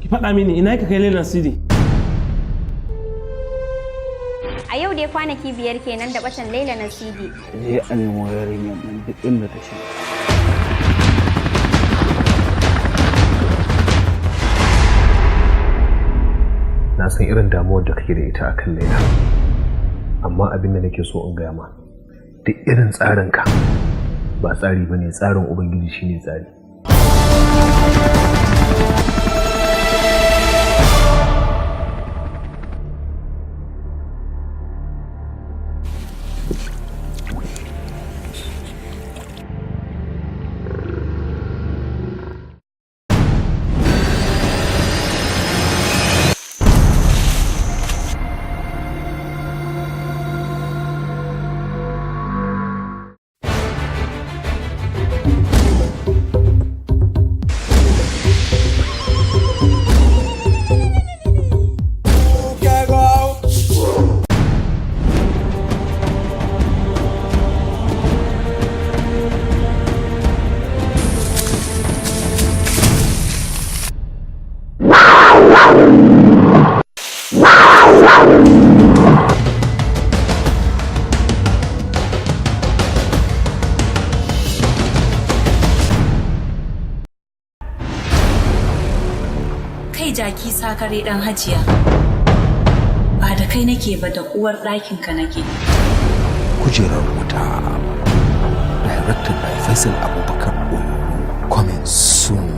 Ki faɗa mini ina ka kai Laila Sidi? A yau dai kwanaki 5 kenan da batan Laila Nasidi. Je a nemo yarinyar nan duk inda ta shi. Na san irin damuwar da kake da ita akan Laila. Amma abin da nake so in gaya ma, duk irin tsarinka ba tsari bane, tsarin Ubangiji shine tsari. Kai jaki sakare dan hajiya, ba da kai nake ba, da uwar ɗakinka nake. Kujerar wuta, directed by Faisal Abubakar, coming soon.